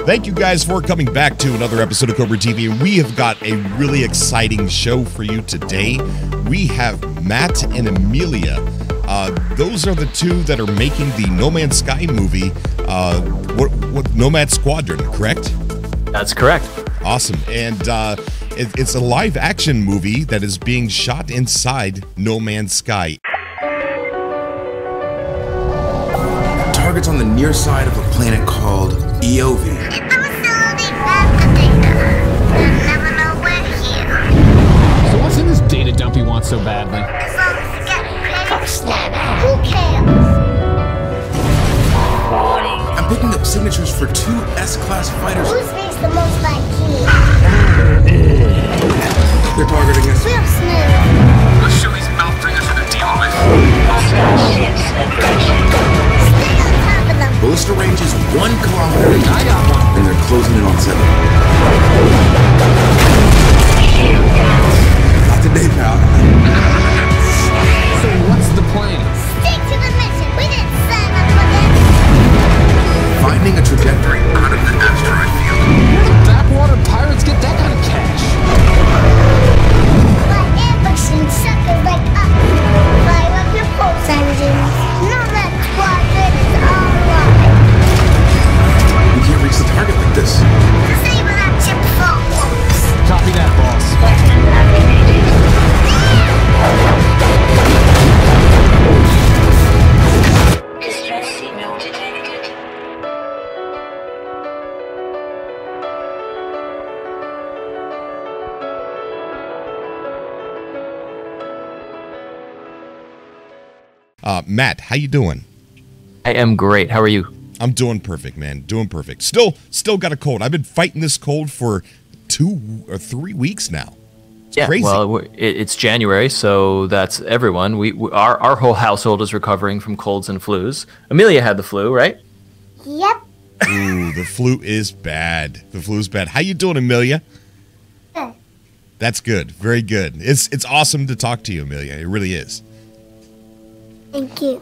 Thank you guys for coming back to another episode of Cobra TV. We have got a really exciting show for you today. We have Matt and Amelia. Those are the two that are making the No Man's Sky movie, Nomad Squadron, correct? That's correct. Awesome. And it's a live action movie that is being shot inside No Man's Sky. Target's on the near side of a planet called EOV. So what's in this data dump you want so badly? Who cares? I'm picking up signatures for 2 S-class fighters. Who speaks the most like you? They're targeting us. Real smooth. Let's show these mouth bringers what they're dealing with. Stay on top of them. Ballista range is 1 kilometer. I got one. And they're closing in on 7. Not today, pal. So what's the plan? Stick to the mission. We didn't sign up for this. Finding a trajectory out of the asteroid field. Where do backwater pirates get that kind of cash? By ambushing suckers like us. Fire up your pulse engines. Nomad Squadron is alright. We can't reach the target like this. Disable that chip for once. Copy that, boss. Distress signal detected. Matt, how you doing? I am great. How are you? I'm doing perfect, man. Doing perfect. Still got a cold. I've been fighting this cold for 2 or 3 weeks now. It's crazy. Well, it's January, so that's everyone. Our whole household is recovering from colds and flus. Amelia had the flu, right? Yep. Ooh, the flu is bad. The flu is bad. How you doing, Amelia? Good. That's good. Very good. It's awesome to talk to you, Amelia. It really is. Thank you.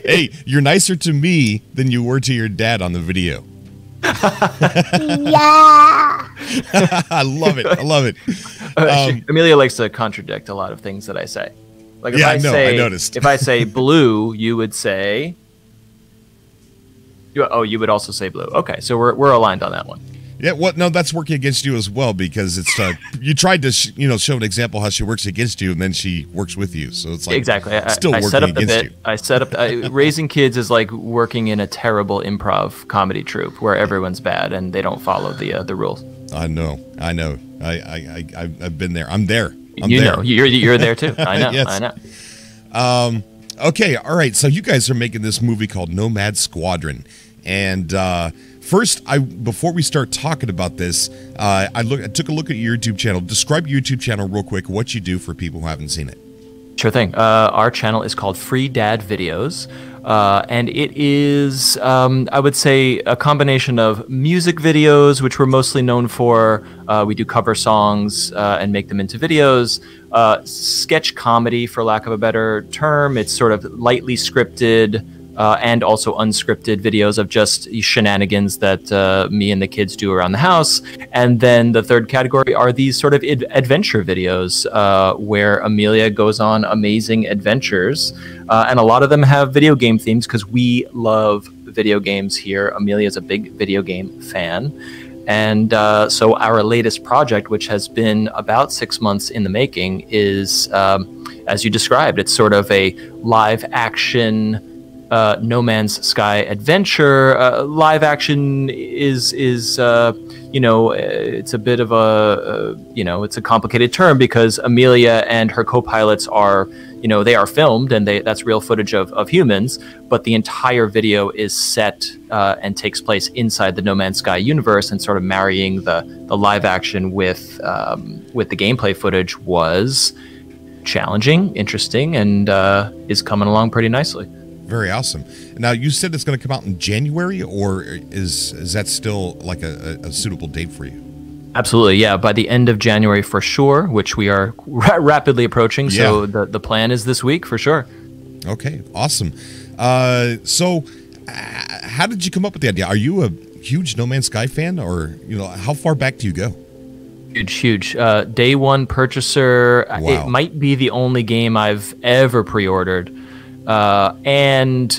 Hey, you're nicer to me than you were to your dad on the video. Yeah. I love it. I love it. Amelia likes to contradict a lot of things that I say. Like if Yeah, I I know, say, I noticed. if I say blue, you would say. You would also say blue. Okay, so we're aligned on that one. Yeah, well, no, that's working against you as well because it's you tried to show an example how she works against you and then she works with you, so it's like Exactly. still I working set up the against bit. you. I set up raising kids is like working in a terrible improv comedy troupe where everyone's bad and they don't follow the rules. I know. I've been there. I'm there. You're there too. I know. Yes. I know. Okay, all right. So you guys are making this movie called Nomad Squadron, and first, before we start talking about this, I took a look at your YouTube channel. Describe your YouTube channel real quick. What you do for people who haven't seen it. Sure thing. Our channel is called Free Dad Videos, and it is, I would say, a combination of music videos, which we're mostly known for. We do cover songs and make them into videos. Sketch comedy, for lack of a better term. It's sort of lightly scripted and also unscripted videos of just shenanigans that me and the kids do around the house. And then the third category are these sort of adventure videos where Amelia goes on amazing adventures. And a lot of them have video game themes because we love video games here. Amelia's a big video game fan. And so our latest project, which has been about 6 months in the making, is, as you described, it's sort of a live action No Man's Sky adventure. Live action is it's a bit of it's a complicated term because Amelia and her co-pilots are, they are filmed and that's real footage of humans, but the entire video is set and takes place inside the No Man's Sky universe, and sort of marrying the live action with the gameplay footage was challenging, interesting, and is coming along pretty nicely. Very awesome. Now, you said it's going to come out in January, or is that still like a suitable date for you? Absolutely, yeah. By the end of January for sure, which we are rapidly approaching. So the plan is this week for sure. Okay, awesome. So how did you come up with the idea? Are you a huge No Man's Sky fan, or how far back do you go? Huge. Day one purchaser. Wow. It might be the only game I've ever pre-ordered. And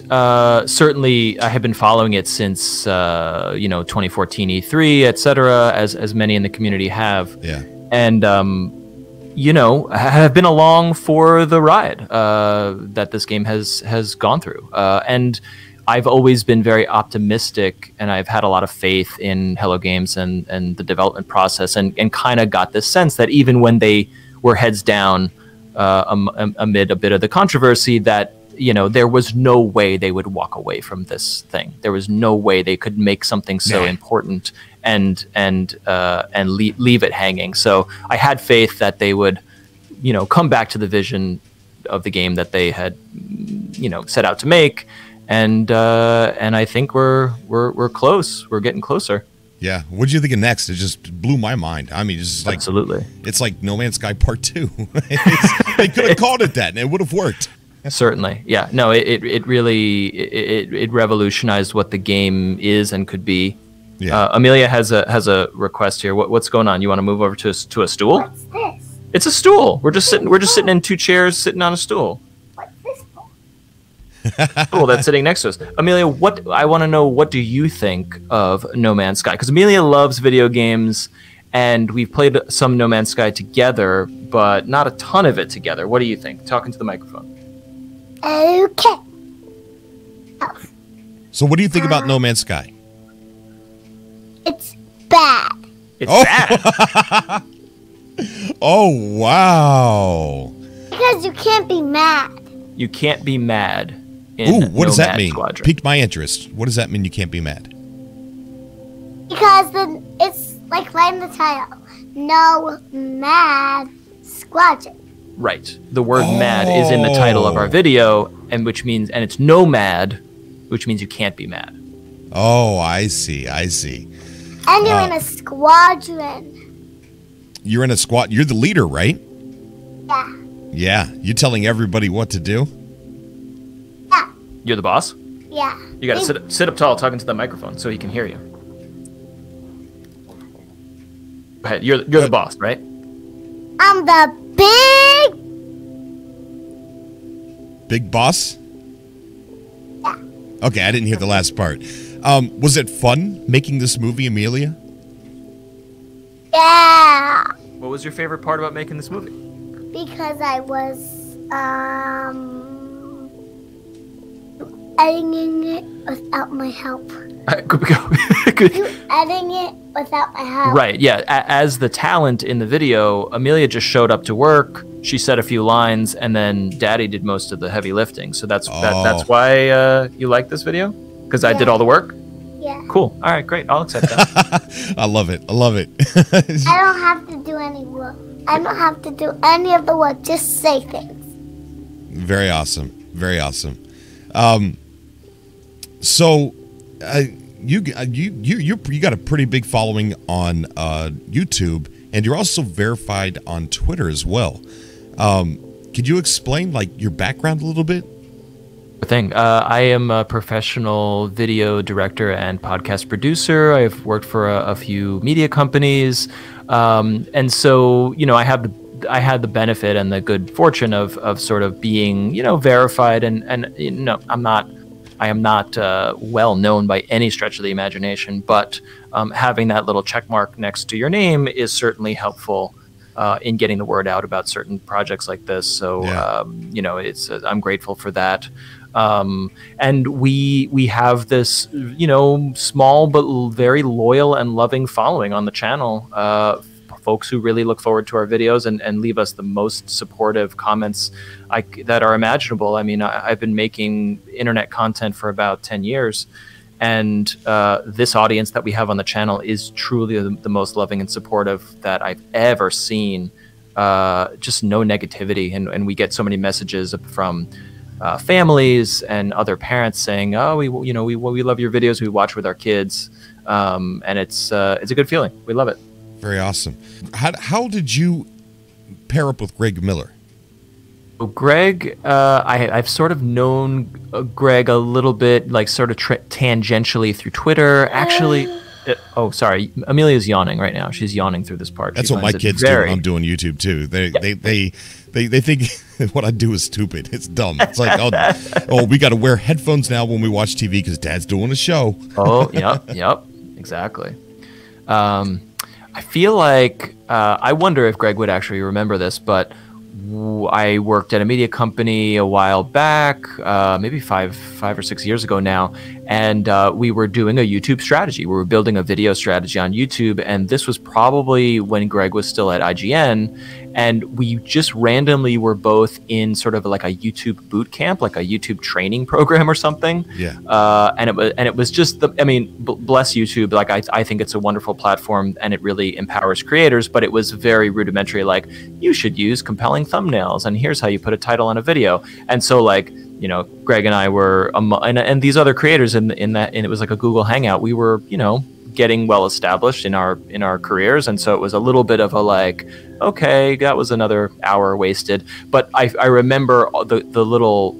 certainly I have been following it since 2014 E3, etc., as many in the community have. Yeah. And have been along for the ride that this game has gone through. And I've always been very optimistic, and I've had a lot of faith in Hello Games and the development process, and kind of got this sense that even when they were heads down amid a bit of the controversy, that there was no way they would walk away from this thing. There was no way they could make something so important and leave it hanging. So I had faith that they would, come back to the vision of the game that they had, set out to make. And I think we're close. We're getting closer. Yeah. What did you think of next? It just blew my mind. I mean, it's just like, absolutely. It's like No Man's Sky Part 2. They could have called it that, and it would have worked. Certainly. Yeah. No, it really it revolutionized what the game is and could be. Yeah. Amelia has a request here. What's going on? You want to move over to a stool? What's this? It's a stool. We're just sitting in two chairs, sitting on a stool. What's this for? Cool, that's sitting next to us. Amelia, I want to know, what do you think of No Man's Sky? Because Amelia loves video games, and we've played some No Man's Sky together, but not a ton of it together. What do you think? Talking to the microphone. Okay. So what do you think about No Man's Sky? It's bad. It's bad. Oh, wow. Because you can't be mad. You can't be mad in what does that mean? Squadron. Piqued my interest. What does that mean, you can't be mad? Because it's like right in the title. No Mad Squadron. Right. The word mad is in the title of our video, and it's nomad, which means you can't be mad. Oh, I see. And you're in a squadron. You're in a squad. You're the leader, right? Yeah. Yeah. You telling everybody what to do? Yeah. You're the boss? Yeah. You gotta sit up tall, talking to the microphone so he can hear you. Go ahead. You're the boss, right? I'm the big boss? Yeah. Okay, I didn't hear the last part. Was it fun making this movie, Amelia? Yeah. What was your favorite part about making this movie? Because I was editing it without my help. You editing it without my help. Right, yeah. As the talent in the video, Amelia just showed up to work, she said a few lines, and then Daddy did most of the heavy lifting. So that's why you like this video? Because I did all the work? Yeah. Cool. All right, great. I'll accept that. I love it. I don't have to do any work. I don't have to do any of the work. Just say things. Very awesome. Very awesome. So, you got a pretty big following on YouTube, and you're also verified on Twitter as well. Could you explain your background a little bit? Thing. I am a professional video director and podcast producer. I've worked for a few media companies, and so I had the benefit and the good fortune of sort of being verified, and I am not well known by any stretch of the imagination, but having that little check mark next to your name is certainly helpful in getting the word out about certain projects like this. So I'm grateful for that. And we have this small but very loyal and loving following on the channel, folks who really look forward to our videos and leave us the most supportive comments that are imaginable. I mean, I've been making internet content for about 10 years, and this audience that we have on the channel is truly the most loving and supportive that I've ever seen. Just no negativity, and we get so many messages from families and other parents saying, "Oh, we love your videos. We watch with our kids," and it's a good feeling. We love it. Very awesome. How did you pair up with Greg Miller? Greg, I've sort of known Greg a little bit, like sort of tangentially through Twitter. Actually, oh, sorry, Amelia's yawning right now. She's yawning through this part. That's what my kids do when I'm doing YouTube too. They think what I do is stupid. It's dumb. It's like, oh, we got to wear headphones now when we watch TV because Dad's doing a show. Oh, yep, exactly. I feel like I wonder if Greg would actually remember this, but I worked at a media company a while back, maybe five or 6 years ago now, and we were doing a YouTube strategy. We were building a video strategy on YouTube, and this was probably when Greg was still at IGN, and we just randomly were both in sort of like a YouTube boot camp, like a YouTube training program or something. Yeah. And it was just bless YouTube. Like I think it's a wonderful platform and it really empowers creators, but it was very rudimentary. Like, you should use compelling thumbnails, and here's how you put a title on a video. And so, like, you know, Greg and I were, and these other creators in that, and it was like a Google Hangout. We were, you know, getting well established in our careers, and so it was a little bit of a like, okay, that was another hour wasted. But I remember the little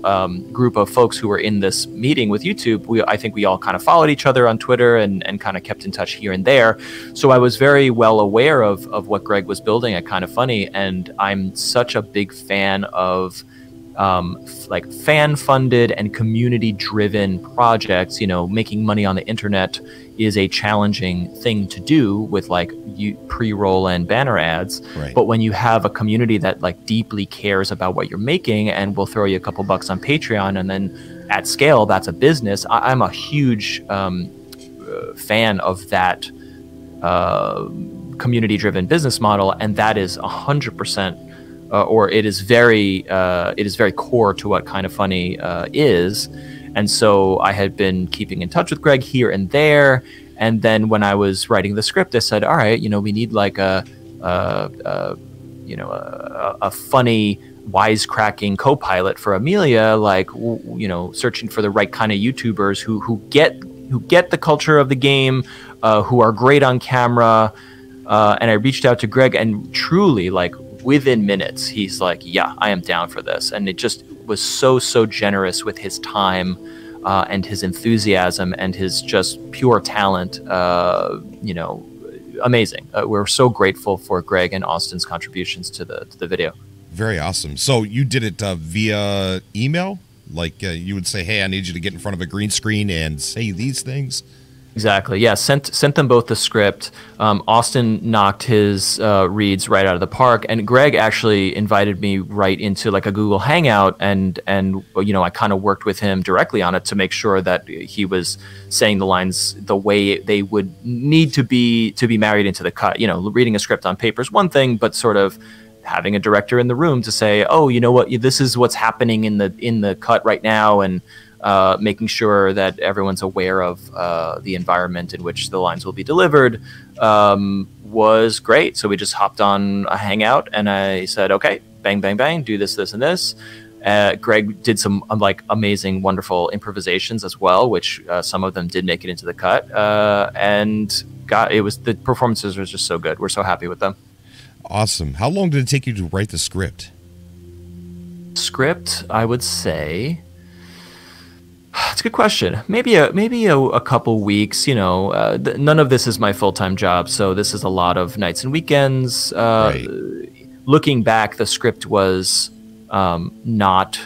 group of folks who were in this meeting with YouTube. I think we all kind of followed each other on Twitter and kind of kept in touch here and there. So I was very well aware of what Greg was building at Kind of Funny, and I'm such a big fan of like fan-funded and community-driven projects. You know, making money on the internet is a challenging thing to do with like pre-roll and banner ads. Right. But when you have a community that like deeply cares about what you're making and will throw you a couple bucks on Patreon, and then at scale, that's a business. I'm a huge fan of that community-driven business model, and that is 100%. Or it is very core to what Kind of Funny is. And so I had been keeping in touch with Greg here and there. And then when I was writing the script, I said, all right, you know, we need like a funny wisecracking co-pilot for Amelia, like, you know, searching for the right kind of YouTubers who get the culture of the game, who are great on camera. And I reached out to Greg, and truly, like, within minutes, he's like, yeah, I am down for this. And it just was so generous with his time and his enthusiasm and his just pure talent. You know, amazing. We're so grateful for Greg and Austin's contributions to the video. Very awesome. So you did it via email? Like you would say, hey, I need you to get in front of a green screen and say these things? Exactly. Yeah. Sent them both the script. Austin knocked his reads right out of the park, and Greg actually invited me right into like a Google Hangout, and you know, I kind of worked with him directly on it to make sure that he was saying the lines the way they would need to be married into the cut. You know, reading a script on paper is one thing, but sort of having a director in the room to say, oh, you know what, this is what's happening in the cut right now, and making sure that everyone's aware of the environment in which the lines will be delivered was great. So we just hopped on a Hangout, and I said, okay, bang, bang, bang, do this, this, and this. Greg did some like amazing, wonderful improvisations as well, which some of them did make it into the cut. And the performances were just so good. We're so happy with them. Awesome. How long did it take you to write the script? Script, I would say. It's a good question. Maybe a couple weeks. You know, none of this is my full-time job, so this is a lot of nights and weekends. Right. Looking back, the script was not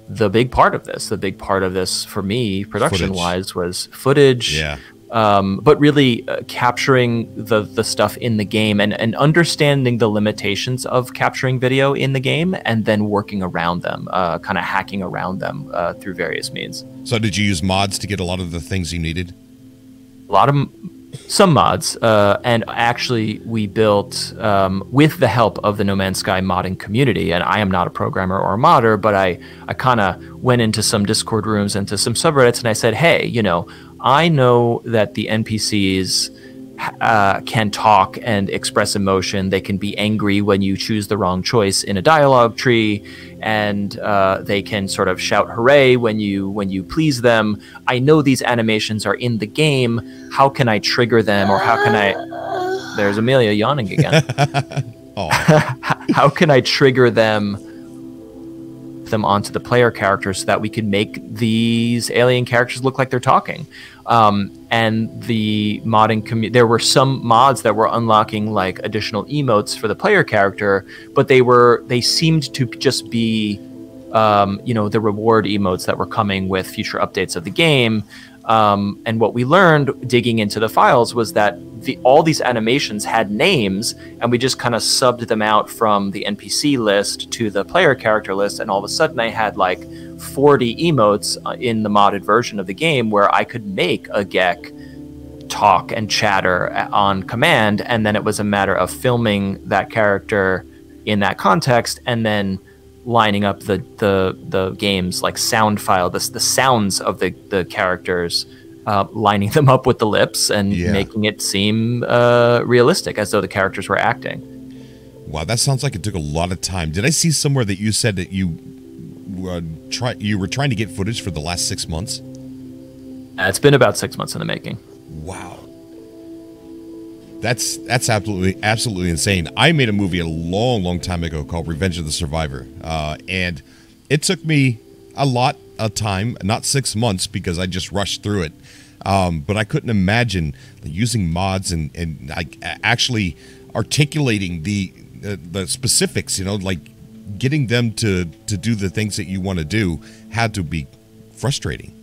the big part of this. The big part of this for me, production-wise, was footage. Yeah. But really capturing the stuff in the game and understanding the limitations of capturing video in the game, and then working around them, kind of hacking around them through various means. So did you use mods to get a lot of the things you needed? Some mods, and actually we built with the help of the No Man's Sky modding community. And I am not a programmer or a modder, but I kind of went into some Discord rooms, into some subreddits, and I said, hey, you know, I know that the NPCs can talk and express emotion. They can be angry when you choose the wrong choice in a dialogue tree, and they can sort of shout hooray when you please them. I know these animations are in the game. How can I trigger them, or how can I... There's Amelia yawning again. Oh. How can I trigger them them onto the player characters so that we could make these alien characters look like they're talking. And the modding community, there were some mods that were unlocking like additional emotes for the player character, but they seemed to just be, the reward emotes that were coming with future updates of the game. And what we learned digging into the files was that all these animations had names, and we just kind of subbed them out from the NPC list to the player character list, and all of a sudden I had like 40 emotes in the modded version of the game where I could make a Gek talk and chatter on command, and then it was a matter of filming that character in that context and then lining up the game's like sound file, the sounds of the characters, lining them up with the lips and making it seem realistic, as though the characters were acting. Wow, that sounds like it took a lot of time. Did I see somewhere that you said that you were trying to get footage for the last 6 months? It's been about 6 months in the making. Wow. That's absolutely insane. I made a movie a long time ago called Revenge of the Survivor, and it took me a lot of time, not 6 months, because I just rushed through it. But I couldn't imagine using mods and like actually articulating the specifics. Like getting them to do the things that you want to do had to be frustrating.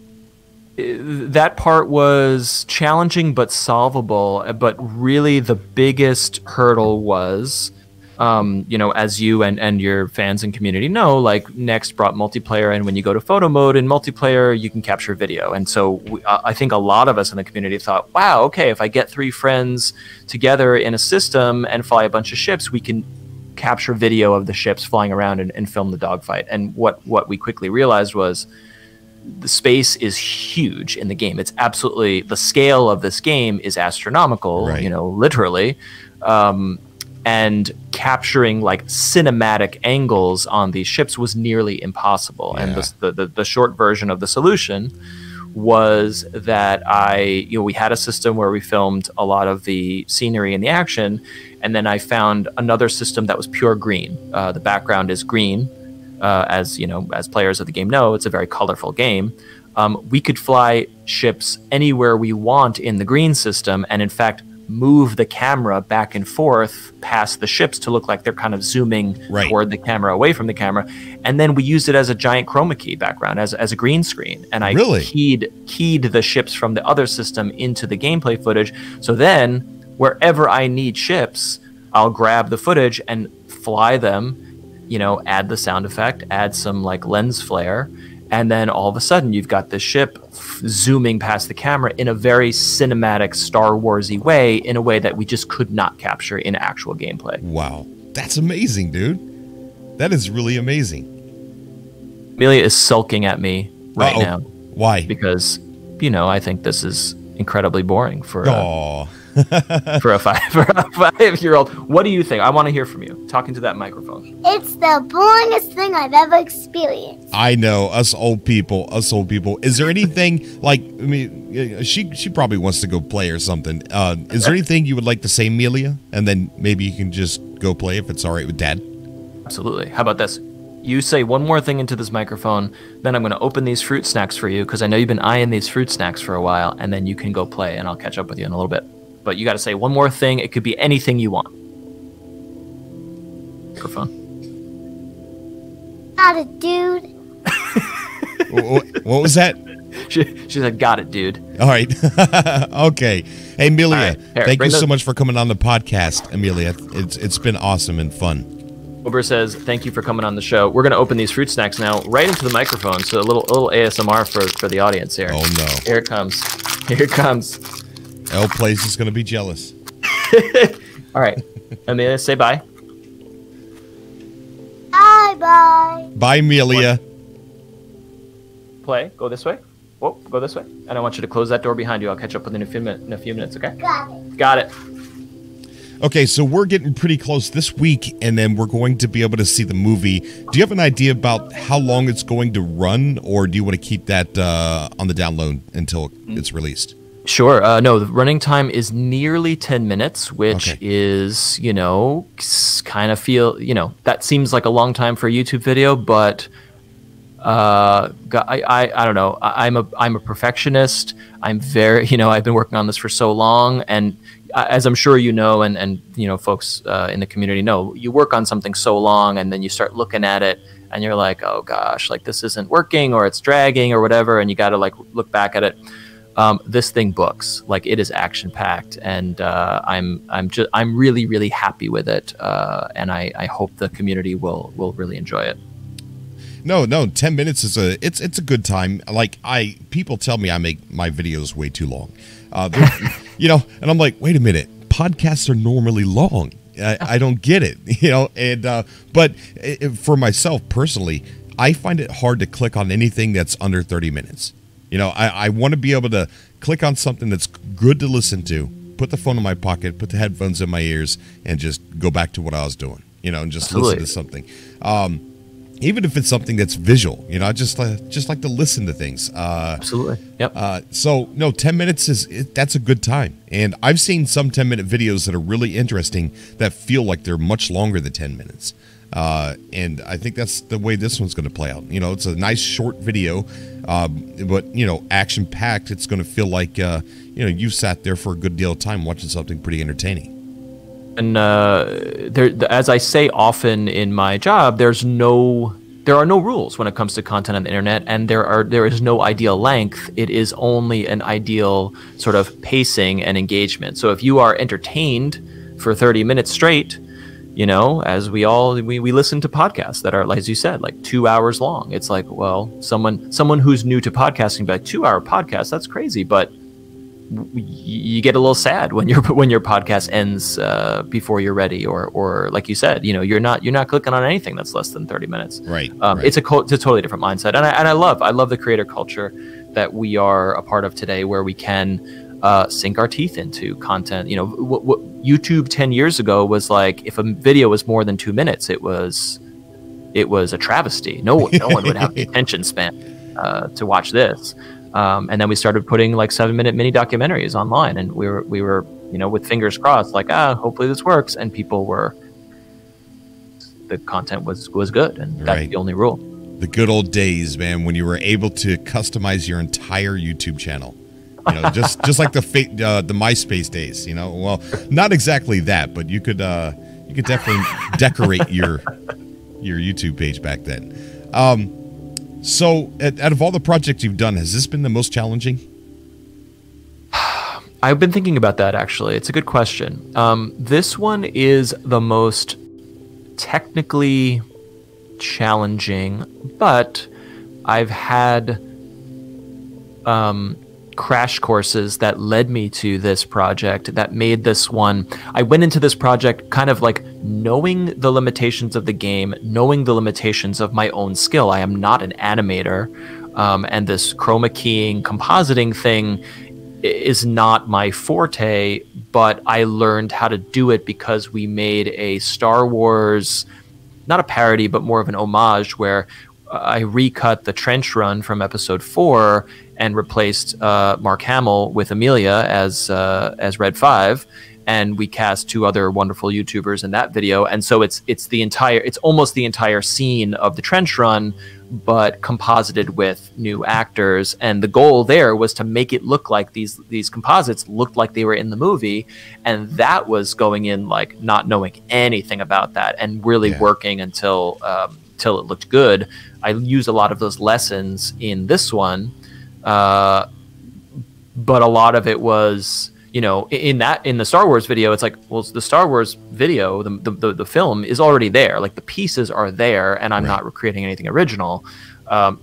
That part was challenging but solvable. But really, the biggest hurdle was, as you and your fans and community know, like Next brought multiplayer, and when you go to photo mode in multiplayer, you can capture video. And so I think a lot of us in the community thought, wow, okay, if I get 3 friends together in a system and fly a bunch of ships, we can capture video of the ships flying around and film the dogfight. And what we quickly realized was, the space is huge in the game. It's absolutely, the scale of this game is astronomical, right. Literally. And capturing like cinematic angles on these ships was nearly impossible. Yeah. And the short version of the solution was that we had a system where we filmed a lot of the scenery and the action, and then I found another system that was pure green. The background is green. As players of the game know, it's a very colorful game. We could fly ships anywhere we want in the green system, and in fact move the camera back and forth past the ships to look like they're kind of zooming toward the camera, away from the camera. And then we used it as a giant chroma key background, as a green screen. And I keyed the ships from the other system into the gameplay footage. So then wherever I need ships, I'll grab the footage and fly them, add the sound effect, add some like lens flare, and then all of a sudden you've got the ship zooming past the camera in a very cinematic Star Wars-y way, in a way that we just could not capture in actual gameplay. Wow. That's amazing, dude. That is really amazing. Amelia is sulking at me right now. Why? Because, I think this is incredibly boring for for a 5-year-old. What do you think? I want to hear from you. Talking to that microphone. It's the boringest thing I've ever experienced. I know, us old people. Is there anything like? I mean, she probably wants to go play or something. Is there anything you would like to say, Amelia? And then maybe you can just go play if it's all right with Dad. Absolutely. How about this? You say one more thing into this microphone, then I'm going to open these fruit snacks for you, because I know you've been eyeing these fruit snacks for a while, and then you can go play, and I'll catch up with you in a little bit. But you got to say one more thing. It could be anything you want. Microphone. Got it, dude. What was that? She said, got it, dude. All right. Okay. Hey, Amelia, right. Here, thank you so much for coming on the podcast, Amelia. It's been awesome and fun. Ober says, thank you for coming on the show. We're going to open these fruit snacks now right into the microphone, so a little ASMR for the audience here. Oh, no. Here it comes. Here it comes. L Place is going to be jealous. All right. Amelia, say bye. Bye-bye. Bye, Amelia. Play. Go this way. Whoa, go this way. And I want you to close that door behind you. I'll catch up with you in a few minutes, okay? Got it. Got it. Okay, so we're getting pretty close this week, and then we're going to be able to see the movie. Do you have an idea about how long it's going to run, or do you want to keep that on the download until it's released? Sure. No, the running time is nearly 10 minutes, which is, kind of that seems like a long time for a YouTube video, but I don't know. I'm a perfectionist. I'm very, I've been working on this for so long, and as I'm sure you know, and folks in the community know, you work on something so long, and then you start looking at it, and you're like, oh gosh, like this isn't working, or it's dragging, or whatever, and you got to like look back at it. This thing books, like it is action packed, and I'm really, really happy with it, and I hope the community will really enjoy it. No, 10 minutes is it's a good time. Like people tell me I make my videos way too long, and I'm like, wait a minute, podcasts are normally long. I don't get it, and but for myself personally, I find it hard to click on anything that's under 30 minutes. I want to be able to click on something that's good to listen to, put the phone in my pocket, put the headphones in my ears, and just go back to what I was doing, and just Absolutely. listen to something. Even if it's something that's visual, I just like to listen to things. Absolutely. Yep. So no, 10 minutes that's a good time. And I've seen some 10-minute videos that are really interesting that feel like they're much longer than 10 minutes. And I think that's the way this one's going to play out. It's a nice short video, but action packed. It's going to feel like you sat there for a good deal of time watching something pretty entertaining. And as I say often in my job, there are no rules when it comes to content on the internet, and there is no ideal length. It is only an ideal sort of pacing and engagement. So if you are entertained for 30 minutes straight, as we listen to podcasts that are, as you said, like 2 hours long. It's like, well, someone who's new to podcasting, be like, 2-hour podcast, that's crazy, but you get a little sad when your podcast ends before you're ready, or like you said, you're not clicking on anything that's less than 30 minutes. Right. It's a totally different mindset, and I love the creator culture that we are a part of today, where we can sink our teeth into content. What YouTube 10 years ago was like, if a video was more than 2 minutes, it was a travesty. No one would have the attention span to watch this. And then we started putting like 7-minute mini documentaries online, and we were with fingers crossed, like, hopefully this works, and the content was good, and that's the only rule. The good old days, man, when you were able to customize your entire YouTube channel. Just like the MySpace days. Well, not exactly that, but you could definitely decorate your YouTube page back then. So, out of all the projects you've done, has this been the most challenging? I've been thinking about that, actually. It's a good question. This one is the most technically challenging, but I've had crash courses that led me to this project that made this one. I went into this project kind of like knowing the limitations of the game, knowing the limitations of my own skill. I am not an animator, and this chroma keying, compositing thing is not my forte, but I learned how to do it because we made a Star Wars, not a parody, but more of an homage, where I recut the trench run from episode 4 and replaced Mark Hamill with Amelia as Red 5, and we cast 2 other wonderful YouTubers in that video. And so it's almost the entire scene of the trench run, but composited with new actors. And the goal there was to make it look like these composites looked like they were in the movie, and that was going in like not knowing anything about that, and really working until it looked good. I use a lot of those lessons in this one, but a lot of it was, in the Star Wars video, it's like, well, the Star Wars video, the film is already there, like the pieces are there, and I'm not recreating anything original.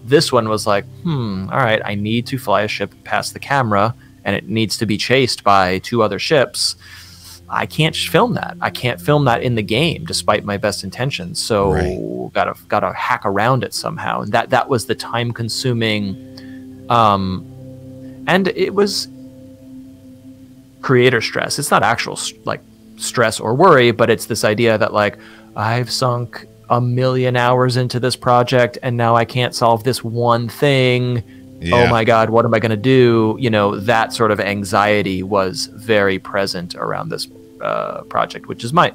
This one was like, all right, I need to fly a ship past the camera, and it needs to be chased by 2 other ships. I can't film that. I can't film that in the game, despite my best intentions. So gotta hack around it somehow. And that was the time consuming, and it was creator stress. It's not actual like stress or worry, but it's this idea that like, I've sunk 1 million hours into this project, and now I can't solve this one thing. Oh my God, what am I going to do? That sort of anxiety was very present around this project, which is my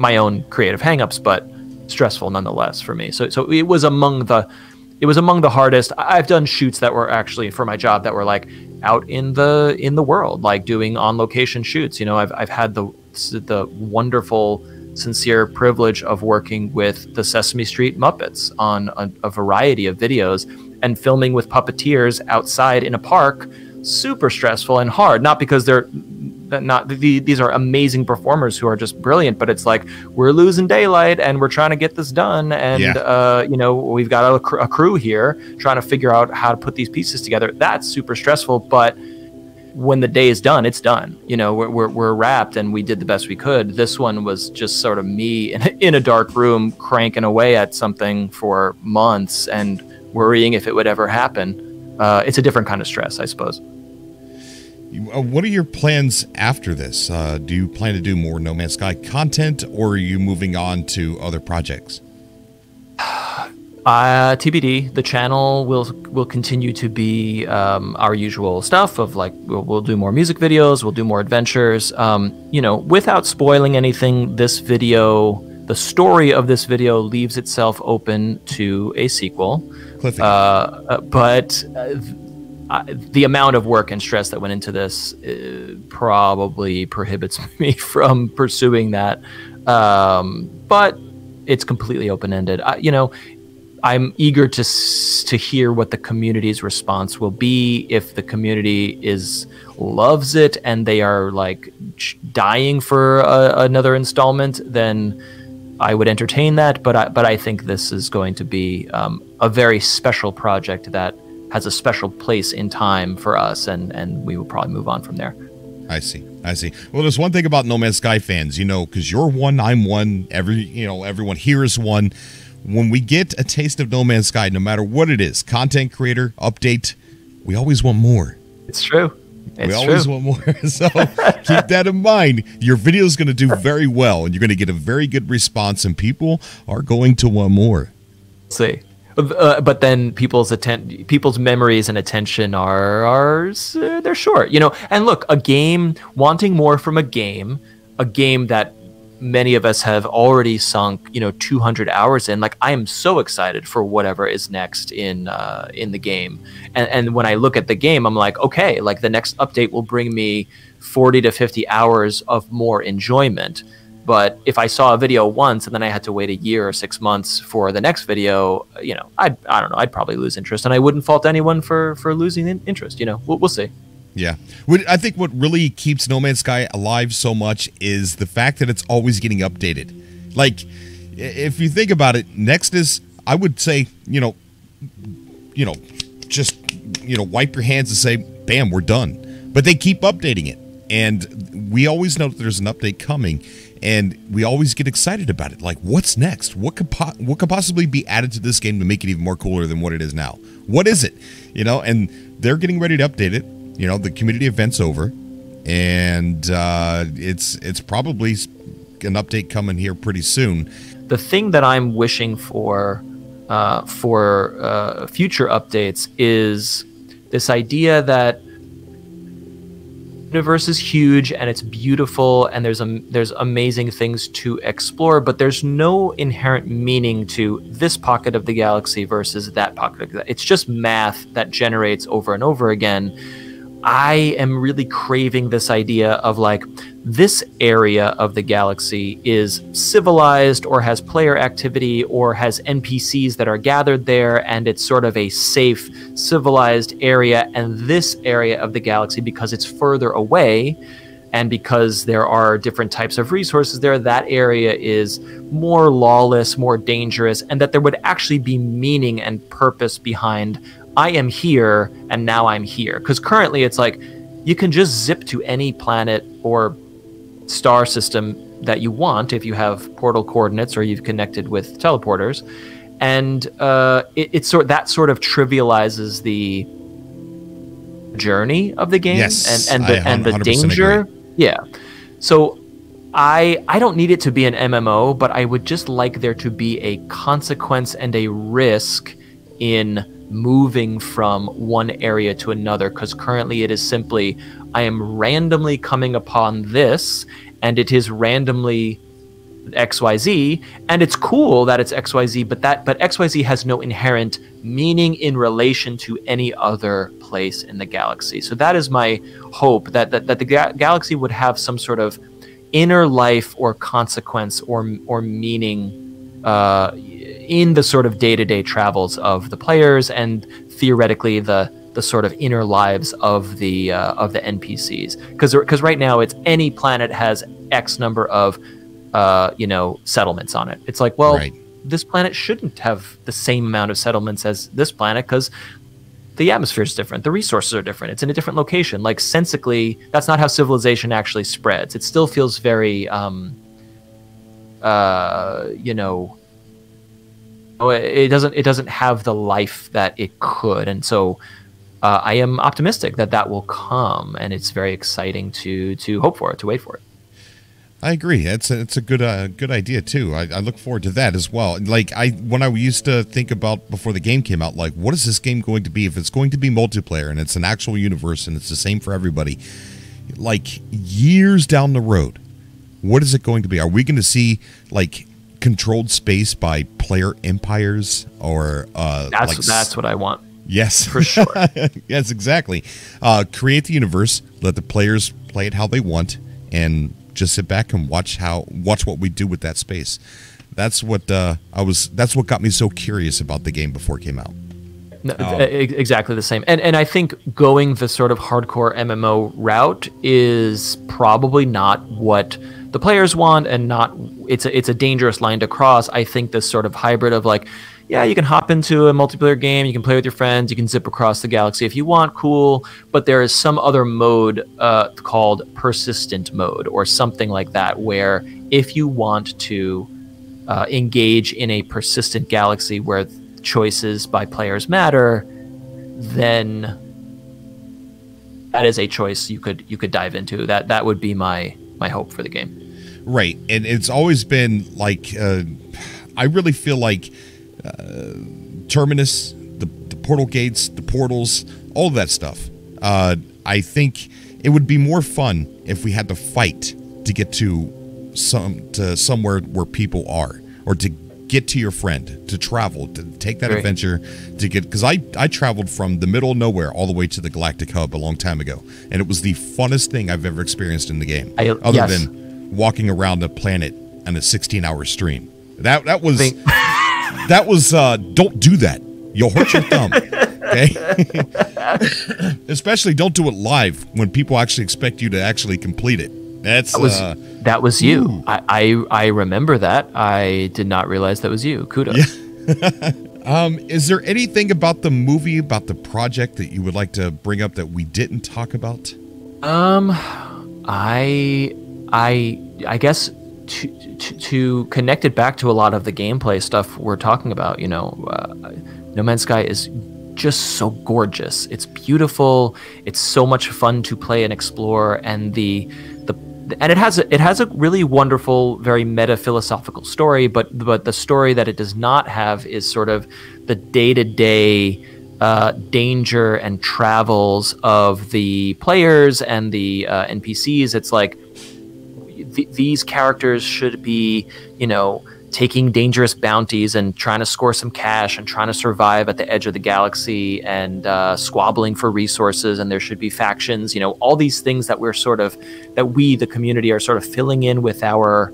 own creative hangups, but stressful nonetheless for me. So it was among the hardest. I've done shoots that were actually for my job that were like out in the world, like doing on location shoots. I've had the wonderful, sincere privilege of working with the Sesame Street Muppets on a variety of videos and filming with puppeteers outside in a park. Super stressful and hard, not because these are amazing performers who are just brilliant, but it's like we're losing daylight and we're trying to get this done, and we've got a crew here trying to figure out how to put these pieces together. That's super stressful, but when the day is done, it's done. We're wrapped and we did the best we could. This one was just sort of me in a dark room cranking away at something for months and worrying if it would ever happen. It's a different kind of stress, I suppose. What are your plans after this? Do you plan to do more No Man's Sky content, or are you moving on to other projects? TBD. The channel will continue to be our usual stuff of like we'll do more music videos, we'll do more adventures. Without spoiling anything, the story of this video leaves itself open to a sequel. But the amount of work and stress that went into this probably prohibits me from pursuing that. But it's completely open-ended. I'm eager to hear what the community's response will be. If the community loves it and they are like dying for another installment, then I would entertain that. But I think this is going to be a very special project that has a special place in time for us, and we will probably move on from there. I see. Well, there's one thing about No Man's Sky fans, because you're one, I'm one, everyone here is one. When we get a taste of No Man's Sky, no matter what it is, content creator, update, we always want more. It's true. We always want more. So keep that in mind. Your video is going to do very well, and you're going to get a very good response, and people are going to want more. See. But then people's memories and attention are they're short, And look, wanting more from a game that many of us have already sunk 200 hours in. Like, I am so excited for whatever is next in the game, and when I look at the game, I'm like, okay, like the next update will bring me 40 to 50 hours of more enjoyment. But if I saw a video once and then I had to wait a year or 6 months for the next video, I don't know, I'd probably lose interest, and I wouldn't fault anyone for losing interest. We'll see. Yeah. I think what really keeps No Man's Sky alive so much is the fact that it's always getting updated. Like, if you think about it, next is, I would say, just, wipe your hands and say, bam, we're done. But they keep updating it. And we always know that there's an update coming, and we always get excited about it. Like, what's next? What could possibly be added to this game to make it even more cooler than what it is now? What is it? And they're getting ready to update it. The community event's over, and it's probably an update coming here pretty soon. The thing that I'm wishing for future updates is this idea that the universe is huge and it's beautiful and there's amazing things to explore, but there's no inherent meaning to this pocket of the galaxy versus that pocket of the galaxy. It's just math that generates over and over again. I am really craving this idea of like, this area of the galaxy is civilized or has player activity or has NPCs that are gathered there, and it's sort of a safe, civilized area. And this area of the galaxy, because it's further away and because there are different types of resources there, that area is more lawless, more dangerous, and that there would actually be meaning and purpose behind I am here and now I'm here. Because currently it's like you can just zip to any planet or star system that you want if you have portal coordinates or you've connected with teleporters, and that sort of trivializes the journey of the game. Yes, and the danger. Agree. Yeah. So I don't need it to be an MMO, but I would just like there to be a consequence and a risk in moving from one area to another, because currently it is simply I am randomly coming upon this, and it is randomly XYZ, and it's cool that it's XYZ, but XYZ has no inherent meaning in relation to any other place in the galaxy. So that is my hope, that the galaxy would have some sort of inner life or consequence or meaning in the sort of day-to-day travels of the players, and theoretically the sort of inner lives of the NPCs. Because right now it's any planet has X number of settlements on it. It's like, well, this planet shouldn't have the same amount of settlements as this planet because the atmosphere is different, the resources are different, it's in a different location. Like, sensically, that's not how civilization actually spreads. It still feels very it doesn't have the life that it could. And so I am optimistic that will come, and it's very exciting to hope for it, to wait for it. I agree. It's a good idea too. I look forward to that as well. Like, when I used to think about before the game came out, like, what is this game going to be? If it's going to be multiplayer and it's an actual universe and it's the same for everybody, like, years down the road, what is it going to be? Are we going to see like controlled space by player empires, or that's what I want. Yes, for sure. Yes, exactly. Create the universe, let the players play it how they want, and just sit back and watch what we do with that space. That's what that's what got me so curious about the game before it came out. No, exactly the same. And I think going the sort of hardcore MMO route is probably not what the players want, and it's a dangerous line to cross. I think this sort of hybrid of like, yeah, you can hop into a multiplayer game, you can play with your friends, you can zip across the galaxy if you want, cool, but there is some other mode called persistent mode or something like that, where if you want to engage in a persistent galaxy where choices by players matter, then that is a choice you could dive into. That would be my hope for the game. Right, and it's always been like, I really feel like Terminus, the portal gates, the portals, all that stuff. I think it would be more fun if we had to fight to get to somewhere where people are, or to get to your friend, to travel, to take that adventure, to get, because I traveled from the middle of nowhere all the way to the Galactic Hub a long time ago, and it was the funnest thing I've ever experienced in the game, other than walking around the planet on a 16-hour stream. That was don't do that. You'll hurt your thumb. Okay? Especially don't do it live when people actually expect you to actually complete it. That was you. Ooh. I remember that. I did not realize that was you. Kudos. Yeah. Is there anything about the movie, about the project, that you would like to bring up that we didn't talk about? I guess to connect it back to a lot of the gameplay stuff we're talking about, No Man's Sky is just so gorgeous. It's beautiful. It's so much fun to play and explore, and it has a really wonderful, very meta-philosophical story. But the story that it does not have is sort of the day-to-day danger and travels of the players and the NPCs. It's like these characters should be, taking dangerous bounties and trying to score some cash and trying to survive at the edge of the galaxy, and squabbling for resources, and there should be factions, all these things that we, the community, are sort of filling in with our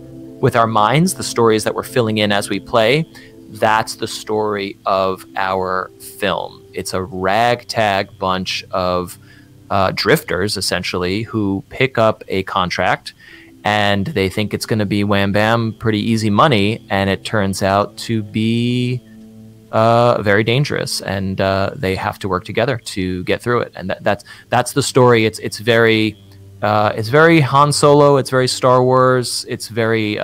minds, the stories that we're filling in as we play. That's the story of our film. It's a ragtag bunch of drifters, essentially, who pick up a contract, and they think it's going to be wham bam, pretty easy money, and it turns out to be very dangerous, and they have to work together to get through it. And that's the story. It's very Han Solo. It's very Star Wars. It's very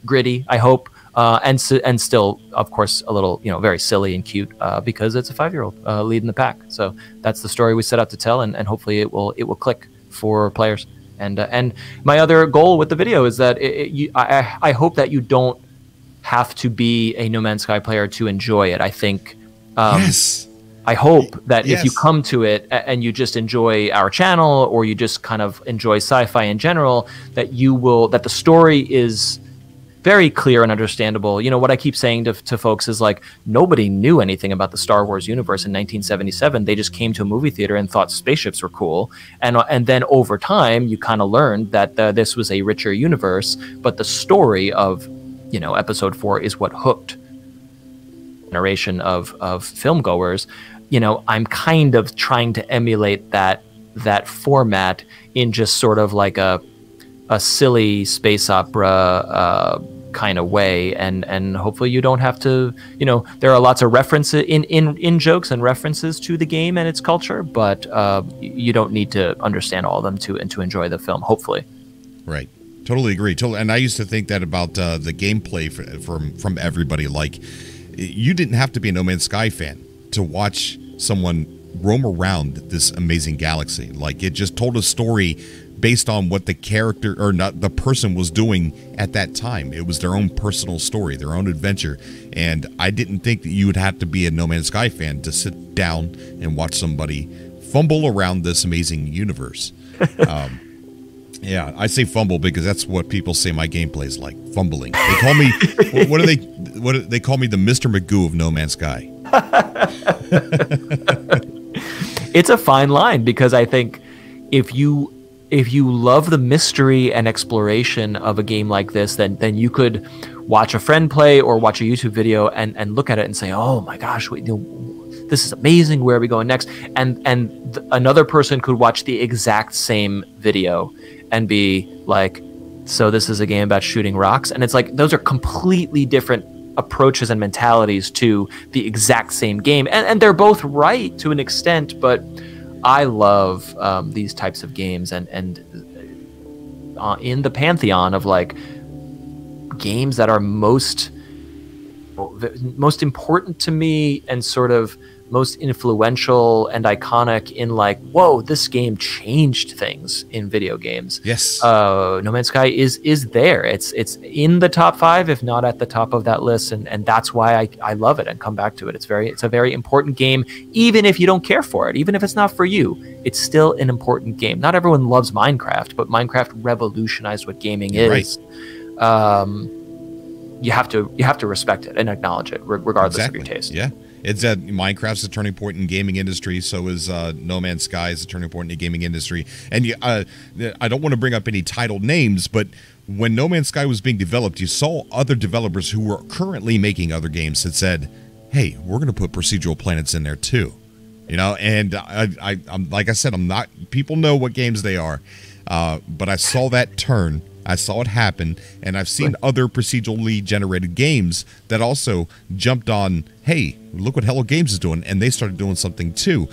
gritty, I hope, and still, of course, a little very silly and cute because it's a 5-year-old leading the pack. So that's the story we set out to tell, and hopefully it will click for players. And my other goal with the video is that I hope that you don't have to be a No Man's Sky player to enjoy it. I think, yes. I hope that if you come to it and you just enjoy our channel, or you just kind of enjoy sci-fi in general, that the story is very clear and understandable. You know, what I keep saying to folks is like, nobody knew anything about the Star Wars universe in 1977. They just came to a movie theater and thought spaceships were cool. And then over time, you kind of learned that this was a richer universe. But the story of, you know, Episode 4 is what hooked a generation of film goers. You know, I'm kind of trying to emulate that format in just sort of like a silly space opera kind of way, and hopefully you don't have to, you know, there are lots of references in jokes and references to the game and its culture, but you don't need to understand all of them to enjoy the film, hopefully. Right. Totally agree. Totally. And I used to think that about the gameplay from everybody. Like, you didn't have to be a No Man's Sky fan to watch someone roam around this amazing galaxy. Like, it just told a story based on what the character, or not the person, was doing at that time. It was their own personal story, their own adventure. And I didn't think that you would have to be a No Man's Sky fan to sit down and watch somebody fumble around this amazing universe. Yeah, I say fumble because that's what people say my gameplay is like, fumbling. They call me, they call me the Mr. Magoo of No Man's Sky. It's a fine line, because I think if you love the mystery and exploration of a game like this, then you could watch a friend play or watch a YouTube video and look at it and say, oh my gosh, wait, this is amazing, where are we going next? And another person could watch the exact same video and be like, so this is a game about shooting rocks? And it's like, those are completely different approaches and mentalities to the exact same game. And they're both right to an extent, but I love these types of games, and in the pantheon of like games that are most important to me and sort of most influential and iconic in like, whoa, this game changed things in video games. Yes. No Man's Sky is there. It's in the top 5, if not at the top of that list, and that's why I love it and come back to it. It's a very important game, even if you don't care for it, even if it's not for you. It's still an important game. Not everyone loves Minecraft, but Minecraft revolutionized what gaming is. Right. You have to respect it and acknowledge it, regardless of your taste. Yeah. It's Minecraft's a turning point in gaming industry. So is No Man's Sky is a turning point in the gaming industry. And I don't want to bring up any titled names, but when No Man's Sky was being developed, you saw other developers who were currently making other games that said, "Hey, we're going to put procedural planets in there too." You know, and I'm like I said, I'm not. People know what games they are, but I saw that turn. I saw it happen, and I've seen other procedurally generated games that also jumped on, hey, look what Hello Games is doing, and they started doing something too.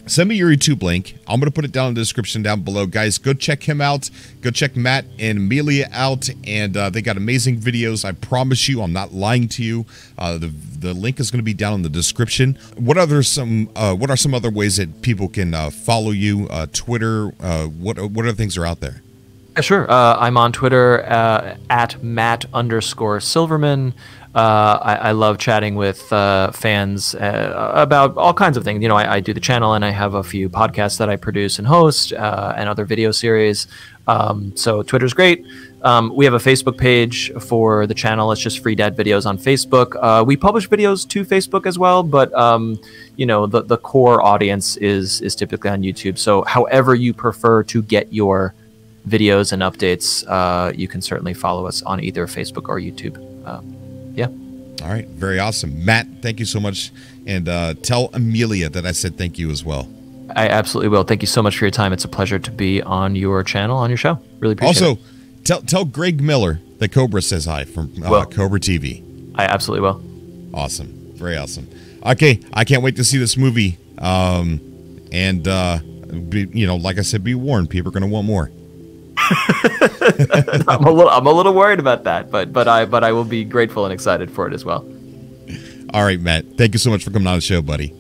Send me your YouTube link. I'm going to put it down in the description down below. Guys, go check him out. Go check Matt and Amelia out, and they got amazing videos. I promise you, I'm not lying to you. The link is going to be down in the description. What are some other ways that people can follow you? Twitter, what other things are out there? Sure. I'm on Twitter at Matt_Silverman. I love chatting with fans about all kinds of things. You know, I do the channel, and I have a few podcasts that I produce and host, and other video series. So Twitter's great. We have a Facebook page for the channel. It's just Free Dad Videos on Facebook. We publish videos to Facebook as well, but you know, the core audience is typically on YouTube. So however you prefer to get your videos and updates, you can certainly follow us on either Facebook or YouTube. Yeah. All right. Very awesome. Matt, thank you so much. And tell Amelia that I said thank you as well. I absolutely will. Thank you so much for your time. It's a pleasure to be on your channel, on your show. Really appreciate it. Also, tell Greg Miller that Cobra says hi from Cobra TV. I absolutely will. Awesome. Very awesome. Okay. I can't wait to see this movie. And you know, like I said, be warned, people are going to want more. I'm a little worried about that, but I will be grateful and excited for it as well. All right, Matt. Thank you so much for coming on the show, buddy.